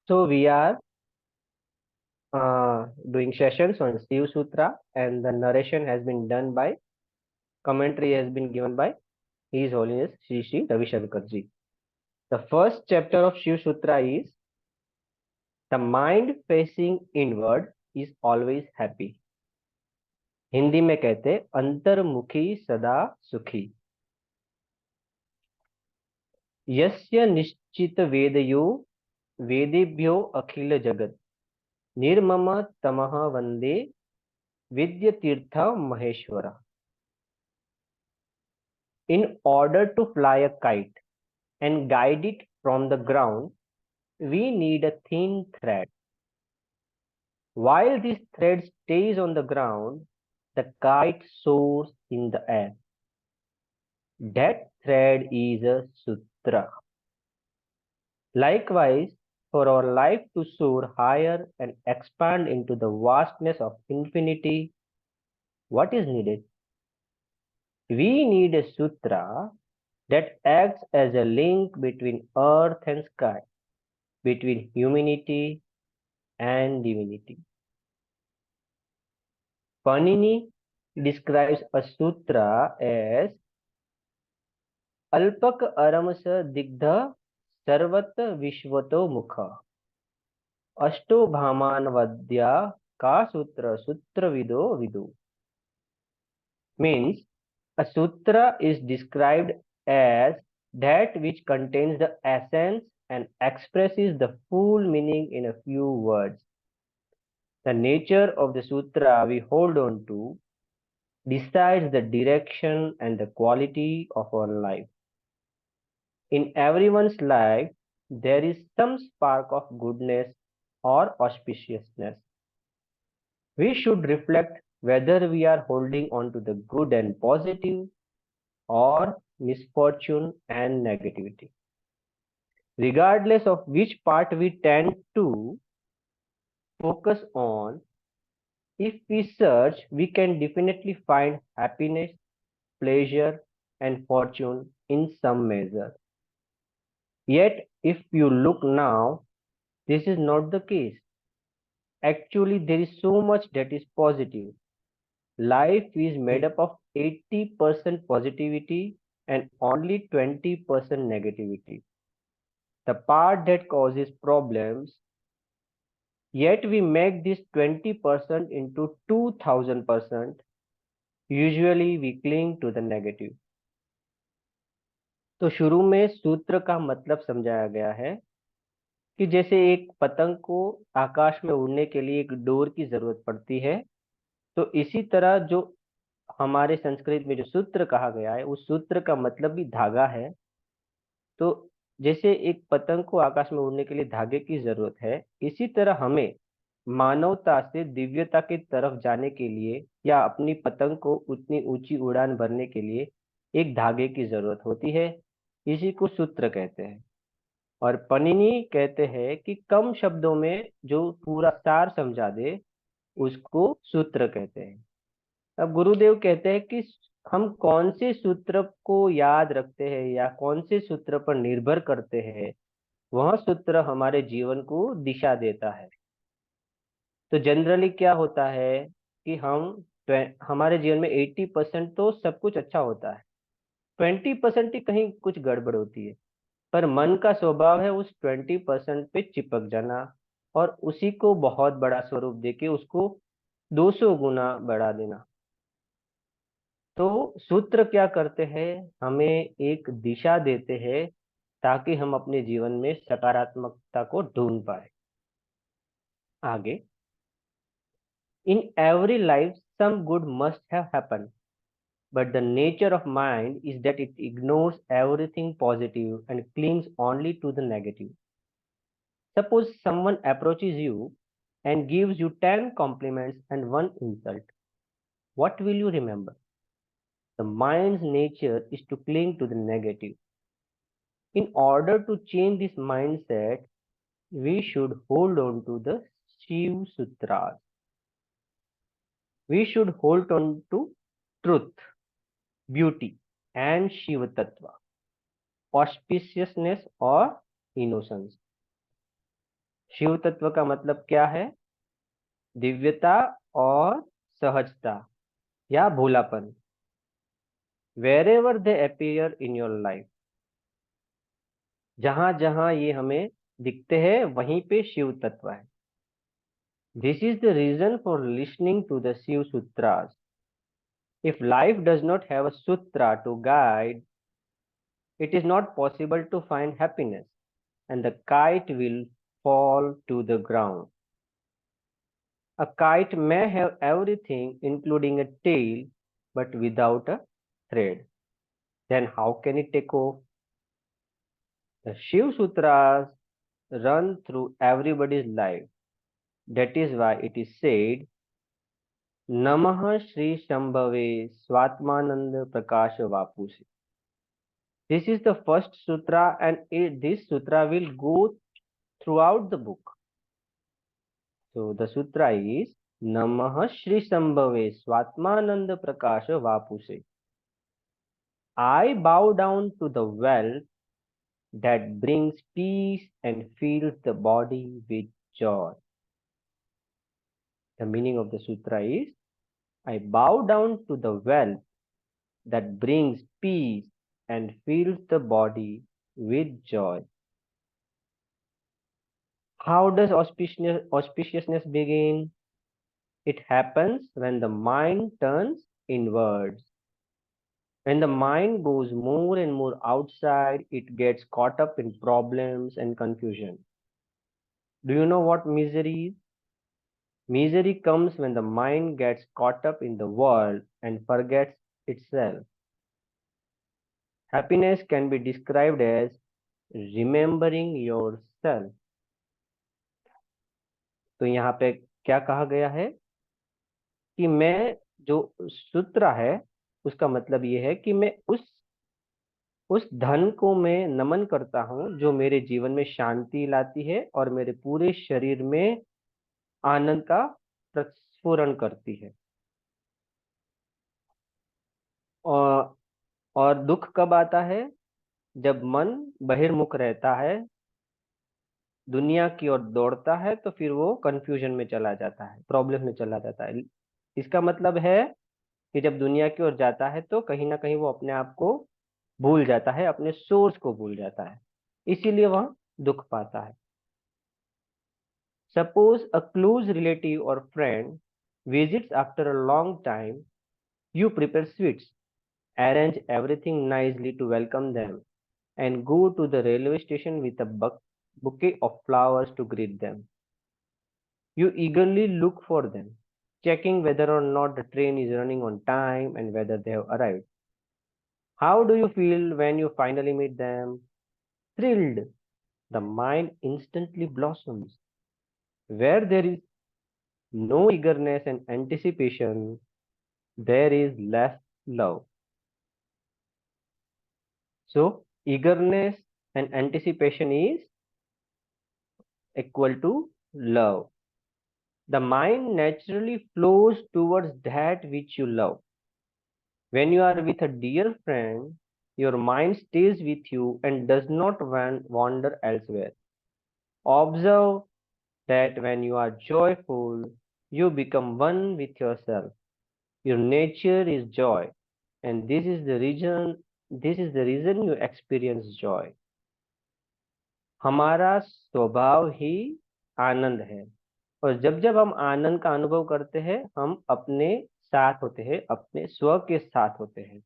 So we are doing sessions on Shiv Sutra, and the narration has been done by commentary has been given by His Holiness Shri RAVISHANKARJI. The first chapter of Shiv Sutra is the mind facing inward is always happy. Hindi में कहते अंतर्मुखी सदा सुखी. यस्य निश्चित वेदयो वेदेभ्यो अखिल जगत निर्मम तमः वंदे विद्यतीर्थ Maheshwara. In order to fly a kite and guide it from the ground, we need a thin thread. While this thread stays on the ground, the kite soars in the air. That thread is a sutra. Likewise, for our life to soar higher and expand into the vastness of infinity, what is needed? We need a sutra that acts as a link between earth and sky, between humanity and divinity. Panini describes a sutra as अल्पक अरमस दिग्ध सर्वत विश्वतो मुख अष्टो भामान वद्या का सूत्र सूत्र विदो विदु. Means a sutra is described as that which contains the essence and expresses the full meaning in a few words. The nature of the sutra we hold on to decides the direction and the quality of our life. In everyone's life, there is some spark of goodness or auspiciousness. We should reflect whether we are holding on to the good and positive or misfortune and negativity. Regardless of which part we tend to focus on, if we search, we can definitely find happiness, pleasure, and fortune in some measure. Yet, if you look now, this is not the case. Actually, there is so much that is positive. Life is made up of 80% positivity and only 20% negativity. The part that causes problems, yet we make this 20% into 2000%. Usually we cling to the negative. तो शुरू में सूत्र का मतलब समझाया गया है कि जैसे एक पतंग को आकाश में उड़ने के लिए एक डोर की जरूरत पड़ती है, तो इसी तरह जो हमारे संस्कृत में जो सूत्र कहा गया है, उस सूत्र का मतलब भी धागा है. तो जैसे एक पतंग को आकाश में उड़ने के लिए धागे की जरूरत है, इसी तरह हमें मानवता से दिव्यता की तरफ जाने के लिए या अपनी पतंग को उतनी ऊंची उड़ान भरने के लिए एक धागे की जरूरत होती है. इसी को सूत्र कहते हैं. और पनिनी कहते हैं कि कम शब्दों में जो पूरा सार समझा दे उसको सूत्र कहते हैं. अब गुरुदेव कहते हैं कि हम कौन से सूत्र को याद रखते हैं या कौन से सूत्र पर निर्भर करते हैं, वह सूत्र हमारे जीवन को दिशा देता है. तो जनरली क्या होता है कि हमारे जीवन में 80% तो सब कुछ अच्छा होता है, 20% ही कहीं कुछ गड़बड़ होती है. पर मन का स्वभाव है उस 20% पे चिपक जाना और उसी को बहुत बड़ा स्वरूप देके उसको 200 गुना बढ़ा देना. तो सूत्र क्या करते हैं, हमें एक दिशा देते हैं ताकि हम अपने जीवन में सकारात्मकता को ढूंढ पाए. आगे, in every life some good must have happen, but the nature of mind is that it ignores everything positive and clings only to the negative. Suppose someone approaches you and gives you 10 compliments and 1 insult. What will you remember? The mind's nature is to cling to the negative. In order to change this mindset, we should hold on to the Shiv Sutras. We should hold on to truth, beauty, and Shiva Tattva, auspiciousness or innocence. Shiva तत्व का मतलब क्या है? दिव्यता और सहजता या भोलापन। Wherever they appear in your life, जहां जहां ये हमें दिखते हैं वहीं पे शिव तत्व है। This is the reason for listening to the Shiv Sutras. If life does not have a sutra to guide, it is not possible to find happiness, and the kite will fall to the ground. A kite may have everything, including a tail, but without a thread. Then how can it take off? The Shiv Sutras run through everybody's life. That is why it is said, Namah Shri Shambhave Swatmanand Prakash Vapuse. This is the first sutra, and this sutra will go throughout the book. So the sutra is Namah Shri Shambhave Swatmanand Prakash Vapuse. I bow down to the well that brings peace and fills the body with joy. The meaning of the sutra is, I bow down to the well that brings peace and fills the body with joy. How does auspiciousness begin? It happens when the mind turns inwards. When the mind goes more and more outside, it gets caught up in problems and confusion. Do you know what misery is? Misery comes when the mind gets caught up in the world and forgets itself. Happiness can be described as remembering yourself. तो यहाँ पे क्या कहा गया है कि मैं जो सूत्र है उसका मतलब ये है कि मैं उस धन को मैं नमन करता हूँ जो मेरे जीवन में शांति लाती है और मेरे पूरे शरीर में आनंद का प्रस्फुरण करती है। और दुख कब आता है? जब मन बहिर्मुख रहता है, दुनिया की ओर दौड़ता है, तो फिर वो कंफ्यूजन में चला जाता है, प्रॉब्लम में चला जाता है। इसका मतलब है कि जब दुनिया की ओर जाता है तो कहीं ना कहीं वो अपने आप को भूल जाता है, अपने सोर्स को भूल जाता है, इसीलिए वह दुख पाता है। सपोज अ क्लोज रिलेटिव और friend visits after a long time. You prepare sweets, arrange everything nicely to welcome them, and go to the railway station with a bouquet of flowers to greet them. You eagerly look for them, checking whether or not the train is running on time and whether they have arrived. How do you feel when you finally meet them? Thrilled. The mind instantly blossoms. Where there is no eagerness and anticipation, there is less love. So, eagerness and anticipation is equal to love. The mind naturally flows towards that which you love. When you are with a dear friend, your mind stays with you and does not wander elsewhere. Observe that when you are joyful, you become one with yourself. Your nature is joy, and this is the reason you experience joy. हमारा स्वभाव ही आनंद है, और जब जब हम आनंद का अनुभव करते हैं, हम अपने साथ होते हैं, अपने स्व के साथ होते हैं।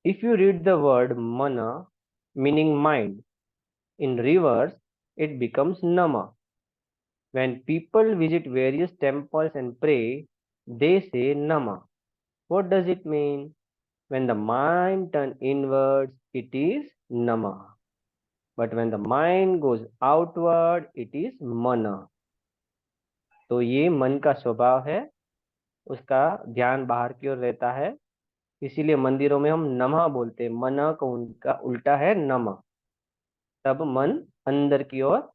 If you read the word mana, meaning mind, in reverse, it becomes nama. When people visit various temples and pray, they say nama. What does it mean? When the mind turns inwards, it is nama. But when the mind goes outward, it is mana. तो ये मन का स्वभाव है, उसका ध्यान बाहर की ओर रहता है, इसीलिए मंदिरों में हम नमः बोलते हैं। मन का उनका उल्टा है नमः। तब मन अंदर की ओर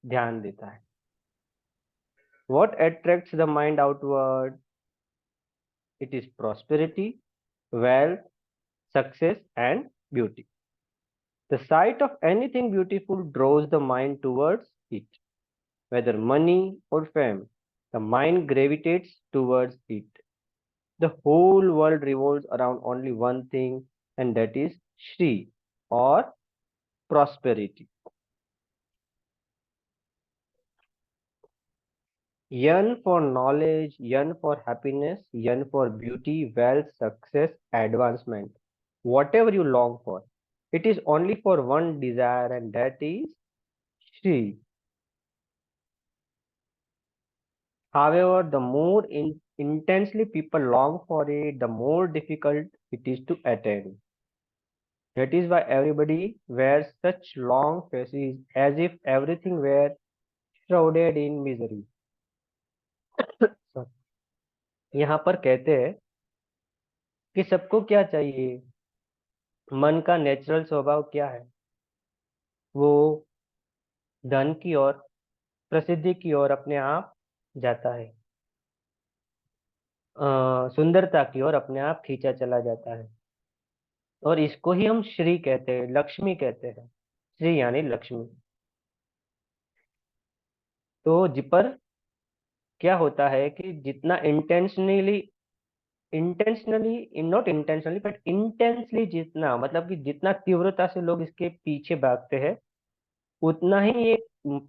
ध्यान देता है। What attracts the mind outward? It is prosperity, wealth, success and beauty. The sight of anything beautiful draws the mind towards it, whether money or fame. The mind gravitates towards it. The whole world revolves around only one thing, and that is Shri, or prosperity. Yearn for knowledge, yearn for happiness, yearn for beauty, wealth, success, advancement. Whatever you long for, it is only for one desire, and that is Shri. However, the more intensely people long for it, the more difficult it is to attain. That is why everybody wears such long faces as if everything were shrouded in misery. So, यहाँ पर कहते हैं कि सबको क्या चाहिए, मन का नेचुरल स्वभाव क्या है, वो धन की ओर, प्रसिद्धि की ओर अपने आप जाता है, सुंदरता की ओर अपने आप खींचा चला जाता है। और इसको ही हम श्री कहते हैं, लक्ष्मी कहते हैं। श्री यानी लक्ष्मी। तो जी पर क्या होता है कि जितना intentionally not intentionally but intensely, जितना मतलब कि जितना तीव्रता से लोग इसके पीछे भागते हैं, उतना ही ये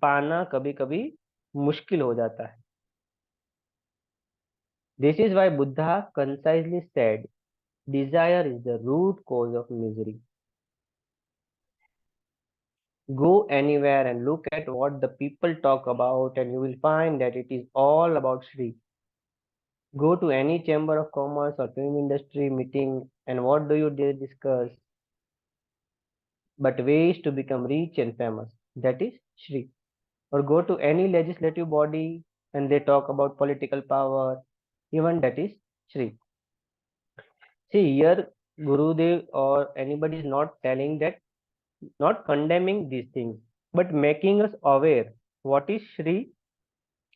पाना कभी कभी मुश्किल हो जाता है। This is why Buddha concisely said, desire is the root cause of misery. Go anywhere and look at what the people talk about, and you will find that it is all about Shri. Go to any chamber of commerce or film industry meeting, and what do they discuss? But ways to become rich and famous. That is Shri. Or go to any legislative body and they talk about political power. Even that is Shri. See, here Gurudev or anybody is not telling that, not condemning these things, but making us aware what is Shri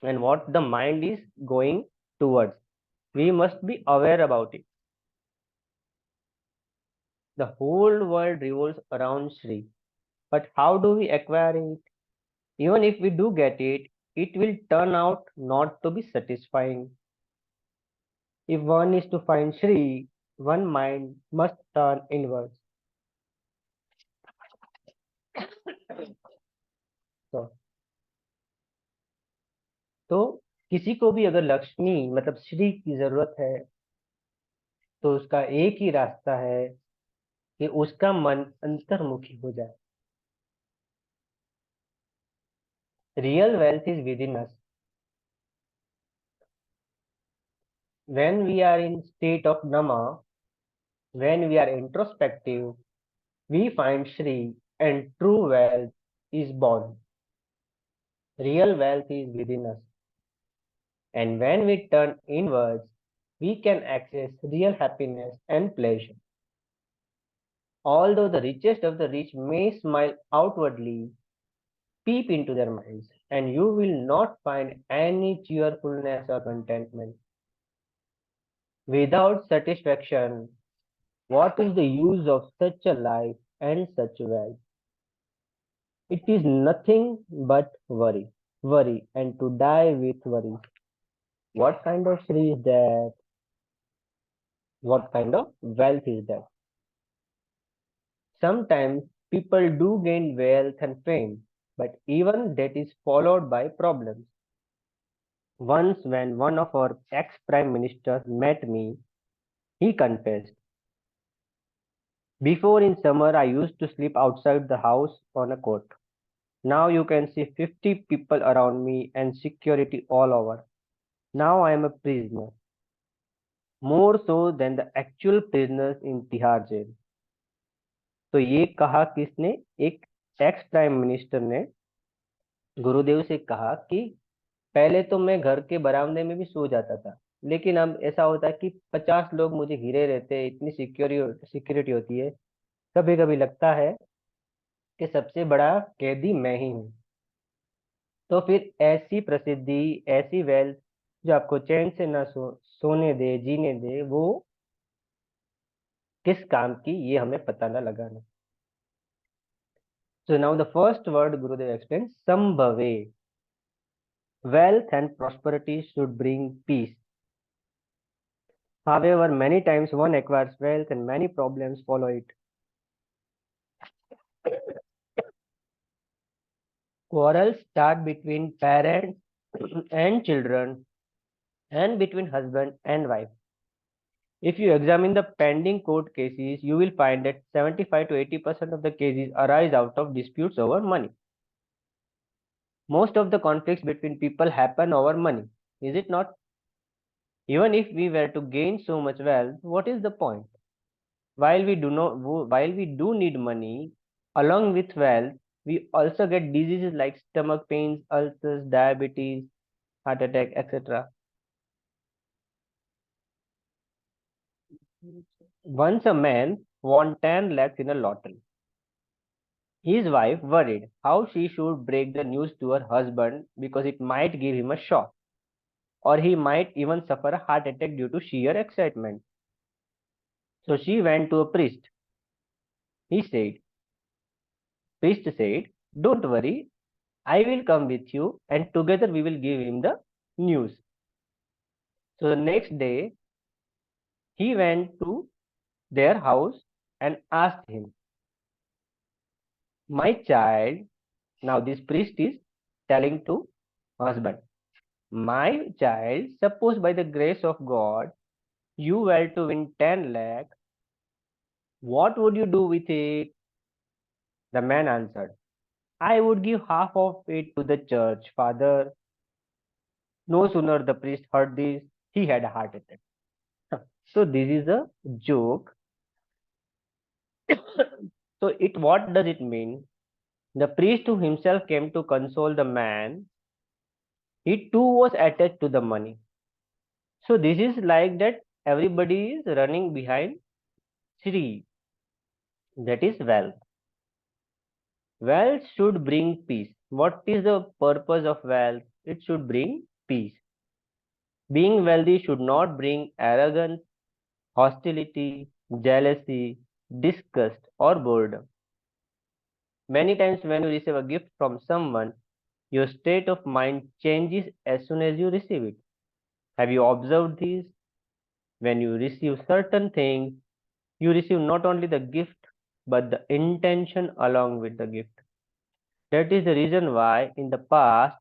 and what the mind is going towards. We must be aware about it. The whole world revolves around Shri. But how do we acquire it? Even if we do get it, it will turn out not to be satisfying. If one is to find Shri, one mind must turn inwards. So, तो किसी को भी अगर लक्ष्मी मतलब श्री की जरूरत है, तो उसका एक ही रास्ता है कि उसका मन अंतर्मुखी हो जाए। Real wealth is with in us. When we are in state of nama, when we are introspective, we find Shri, and true wealth is born. Real wealth is within us. And when we turn inwards, we can access real happiness and pleasure. Although the richest of the rich may smile outwardly, peep into their minds, and you will not find any cheerfulness or contentment. Without satisfaction, what is the use of such a life and such wealth? It is nothing but worry, worry, and to die with worry. What kind of Shri is that? What kind of wealth is that? Sometimes people do gain wealth and fame, but even that is followed by problems. Once, when one of our ex-prime ministers met me, he confessed, "Before in summer, I used to sleep outside the house on a cot. Now you can see 50 people around me and security all over. Now I am a prisoner, more so than the actual prisoners in Tihar jail." तो ये कहा किसने? एक ex prime minister ने गुरुदेव से कहा कि पहले तो मैं घर के बरामदे में भी सो जाता था, लेकिन अब ऐसा होता है कि 50 लोग मुझे घिरे रहते हैं, इतनी सिक्योरिटी होती है, कभी कभी लगता है कि सबसे बड़ा कैदी मैं ही हूँ। तो फिर ऐसी प्रसिद्धि, ऐसी वेल्थ जो आपको चैन से ना सोने दे, जीने दे, वो किस काम की, ये हमें पता ना लगाना। So now the first word Gurudev explains, Sambhave. Wealth and prosperity should bring peace. However, many times one acquires wealth and many problems follow it. Quarrels start between parents and children and between husband and wife. If you examine the pending court cases, you will find that 75 to 80% of the cases arise out of disputes over money. Most of the conflicts between people happen over money, is it not? Even if we were to gain so much wealth, what is the point? While we do need money, along with wealth, we also get diseases like stomach pains, ulcers, diabetes, heart attack, etc. Once a man won 10 lakhs in a lottery. His wife worried how she should break the news to her husband because it might give him a shock, or he might even suffer a heart attack due to sheer excitement. So she went to a priest. He said, Priest said, Don't worry, I will come with you and together we will give him the news. So the next day, he went to their house and asked him, My child, now this priest is telling to husband, My child, suppose by the grace of God, you were to win 10 lakh, what would you do with it? The man answered, I would give half of it to the church, father. No sooner the priest heard this, he had a heart attack. So this is a joke. So what does it mean? The priest who himself came to console the man, he too was attached to the money. So this is like that everybody is running behind Sri, that is wealth. Wealth should bring peace. What is the purpose of wealth? It should bring peace. Being wealthy should not bring arrogance, hostility, jealousy, disgust, or boredom. Many times when you receive a gift from someone, your state of mind changes as soon as you receive it. Have you observed this? When you receive certain things, you receive not only the gift, but the intention along with the gift. That is the reason why in the past,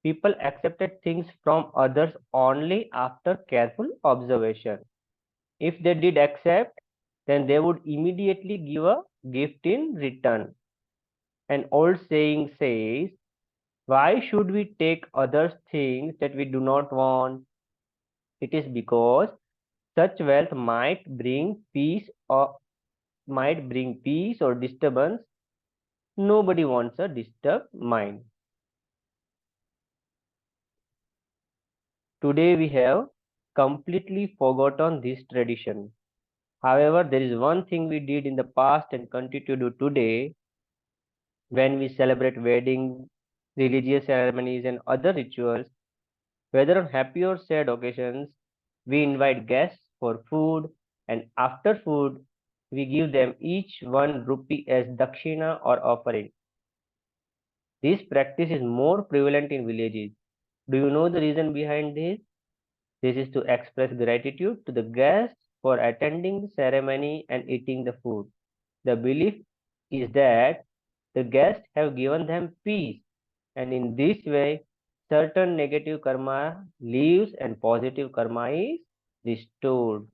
people accepted things from others only after careful observation. If they did accept, then they would immediately give a gift in return. An old saying says, why should we take others' things that we do not want? It is because such wealth might bring peace or disturbance. Nobody wants a disturbed mind. Today we have completely forgotten this tradition. However, there is one thing we did in the past and continue to do today when we celebrate weddings, religious ceremonies, and other rituals. Whether on happy or sad occasions, we invite guests for food, and after food, we give them each 1 rupee as dakshina or offering. This practice is more prevalent in villages. Do you know the reason behind this? This is to express gratitude to the guests for attending the ceremony and eating the food. The belief is that the guests have given them peace, and in this way, certain negative karma leaves and positive karma is restored.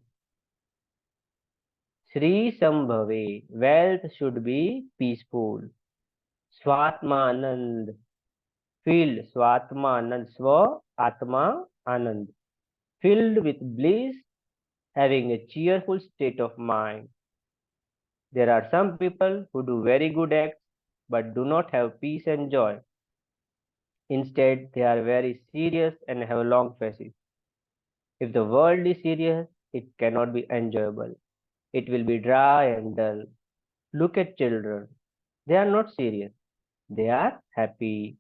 Sri Sambhave, wealth should be peaceful. Swatmanand, filled. Swatmanand, Swa Atma Anand, filled with bliss, having a cheerful state of mind. There are some people who do very good acts but do not have peace and joy. Instead, they are very serious and have long faces. If the world is serious, it cannot be enjoyable. It will be dry and dull. Look at children. They are not serious. They are happy.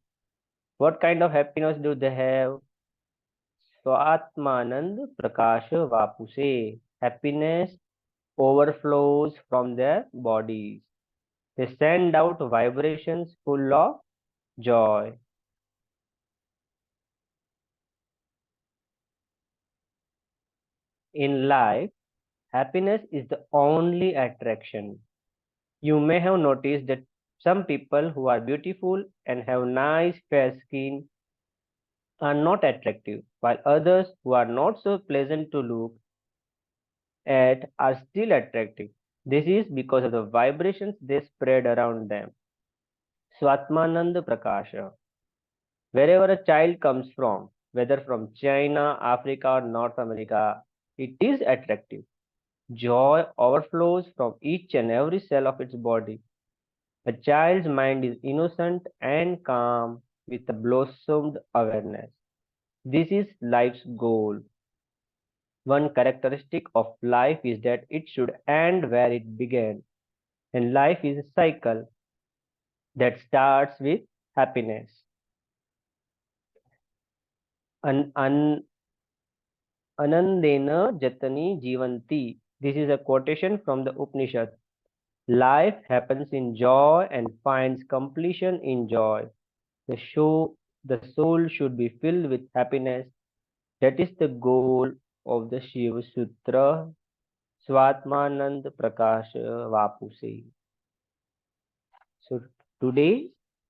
What kind of happiness do they have? Swatmanand Prakasha Vapuse. Happiness overflows from their bodies. They send out vibrations full of joy. In life, happiness is the only attraction. You may have noticed that some people who are beautiful and have nice fair skin are not attractive, while others who are not so pleasant to look at are still attractive. This is because of the vibrations they spread around them. Swatmanand Prakasha. Wherever a child comes from, whether from China, Africa, or North America, it is attractive. Joy overflows from each and every cell of its body. A child's mind is innocent and calm with a blossomed awareness. This is life's goal. One characteristic of life is that it should end where it began, and life is a cycle that starts with happiness. An Anandena Jatani Jivanti. This is a quotation from the Upanishad. Life happens in joy and finds completion in joy. The soul should be filled with happiness. That is the goal of the Shiv Sutra. Swatmanand Prakash Vapuse. So today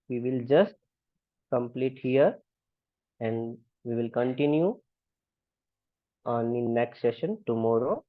we will just complete here and we will continue on in next session tomorrow.